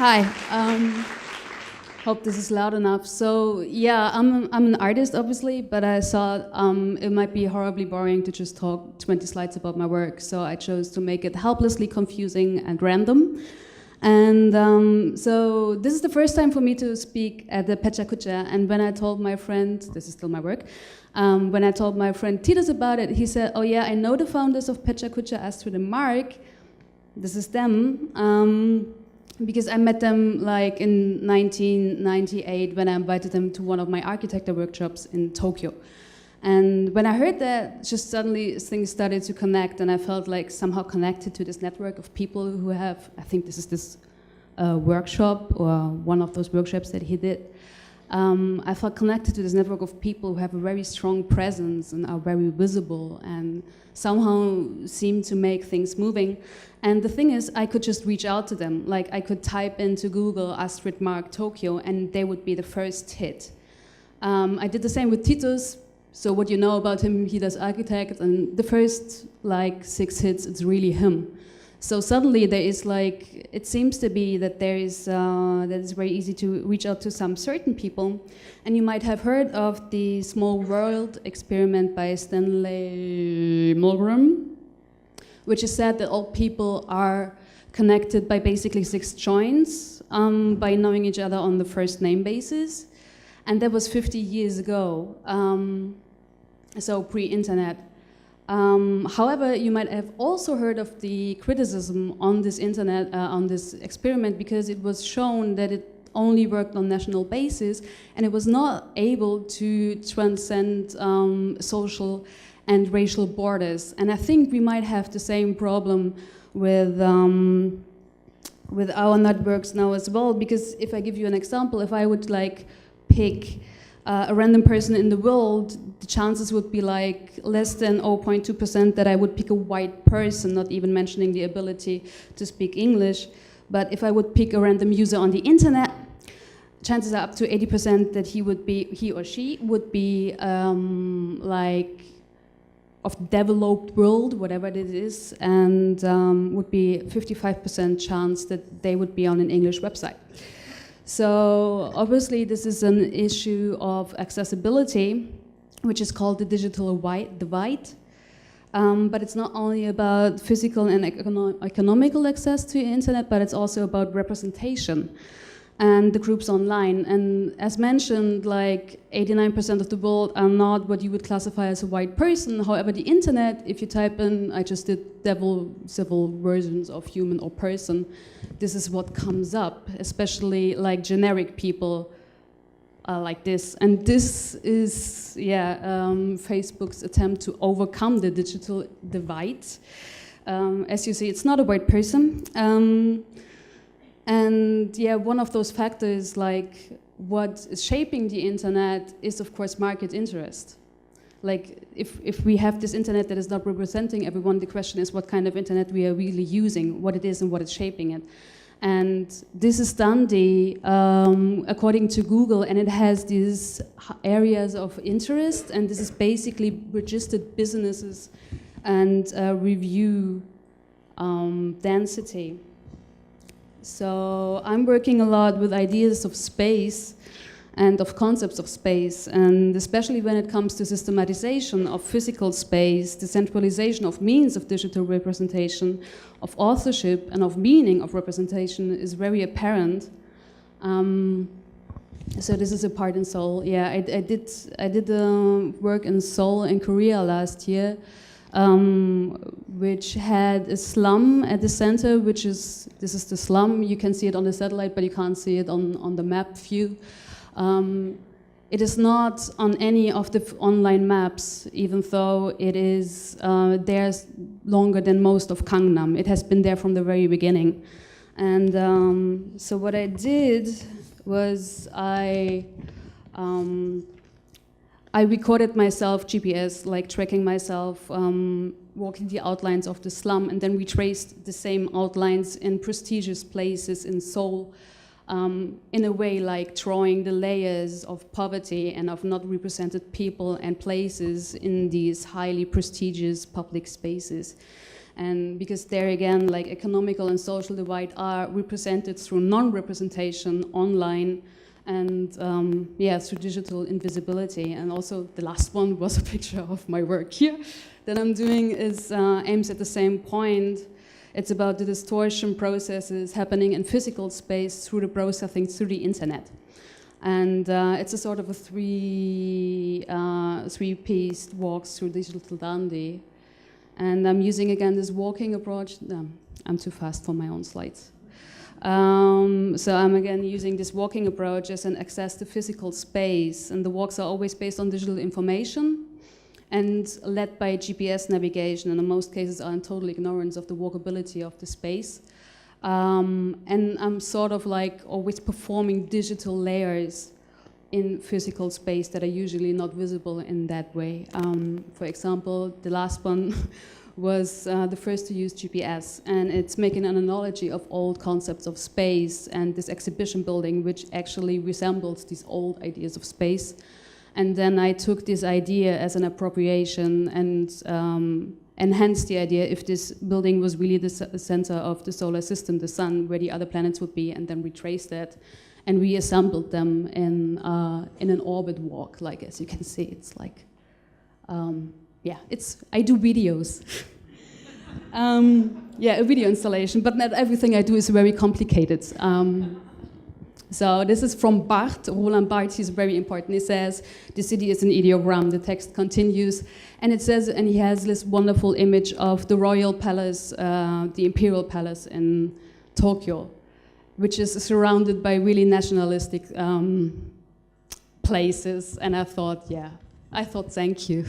Hi. Hope this is loud enough. So yeah, I'm an artist, obviously, but I thought it might be horribly boring to just talk 20 slides about my work. So I chose to make it helplessly confusing and random. And so this is the first time for me to speak at the Pecha Kucha. And when I told my friend, this is still my work, when I told my friend Titus about it, he said, "Oh yeah, I know the founders of Pecha Kucha, Astrid and Mark. This is them." Because I met them like in 1998 when I invited them to one of my architecture workshops in Tokyo. And when I heard that, just suddenly things started to connect, and I felt like somehow connected to this network of people who have, I think this is this workshop or one of those workshops that he did. I felt connected to this network of people who have a very strong presence and are very visible and somehow seem to make things moving. And the thing is, I could just reach out to them. Like, I could type into Google Astrid Mark Tokyo, and they would be the first hit. I did the same with Titus. So what you know about him, he does architect, and the first like 6 hits, it's really him. So suddenly there is like, it seems to be that there is, that it's very easy to reach out to some certain people. And you might have heard of the Small World experiment by Stanley Milgram, which is said that all people are connected by basically 6 joints by knowing each other on the first name basis. And that was 50 years ago, so pre-internet. However, you might have also heard of the criticism on this internet, on this experiment, because it was shown that it only worked on national basis and it was not able to transcend social and racial borders. And I think we might have the same problem with our networks now as well, because if I give you an example, if I would like pick a random person in the world, the chances would be like less than 0.2% that I would pick a white person, not even mentioning the ability to speak English. But if I would pick a random user on the internet, chances are up to 80% that he or she would be like of developed world, whatever it is, and would be 55% chance that they would be on an English website. So obviously this is an issue of accessibility, which is called the digital divide. But it's not only about physical and economical access to the internet, but it's also about representation and the groups online. And as mentioned, like 89% of the world are not what you would classify as a white person. However, the internet, if you type in, I just did several versions of human or person, this is what comes up, especially like generic people like this. And this is, Facebook's attempt to overcome the digital divide. As you see, it's not a white person. And yeah, one of those factors, like what is shaping the internet is of course market interest. Like if we have this internet that is not representing everyone, the question is what kind of internet we are really using, what it is and what is shaping it. And this is Dundee according to Google, and it has these areas of interest, and this is basically registered businesses and review density. So I'm working a lot with ideas of space and of concepts of space, and especially when it comes to systematization of physical space, decentralization of means of digital representation, of authorship and of meaning of representation is very apparent. So this is a part in Seoul. Yeah, I did work in Seoul in Korea last year, which had a slum at the center, this is the slum. You can see it on the satellite, but you can't see it on the map view. It is not on any of the online maps, even though it is there longer than most of Gangnam. It has been there from the very beginning. And so what I did was I recorded myself GPS, like tracking myself, walking the outlines of the slum, and then we traced the same outlines in prestigious places in Seoul, in a way like drawing the layers of poverty and of not represented people and places in these highly prestigious public spaces. And because there again, like economical and social divide are represented through non-representation online and yeah, through digital invisibility. And also the last one was a picture of my work here that I'm doing is aims at the same point. It's about the distortion processes happening in physical space through the processing through the internet. And it's a sort of a three-piece walk through Digital Dundee. And I'm using again this walking approach. No, I'm too fast for my own slides. So I'm again using this walking approach as an access to physical space. And the walks are always based on digital information and led by GPS navigation, and in most cases are in total ignorance of the walkability of the space. And I'm sort of like always performing digital layers in physical space that are usually not visible in that way. For example, the last one was the first to use GPS, and it's making an analogy of old concepts of space and this exhibition building, which actually resembles these old ideas of space. And then I took this idea as an appropriation and enhanced the idea if this building was really the center of the solar system, the sun, where the other planets would be, and then we traced that and reassembled them in an orbit walk. Like, as you can see, it's like, yeah, I do videos. Yeah, a video installation, but not everything I do is very complicated. So this is from Barthes, Roland Barthes. He's very important. He says, the city is an ideogram. The text continues, and it says, and he has this wonderful image of the royal palace, the imperial palace in Tokyo, which is surrounded by really nationalistic places. And I thought, thank you.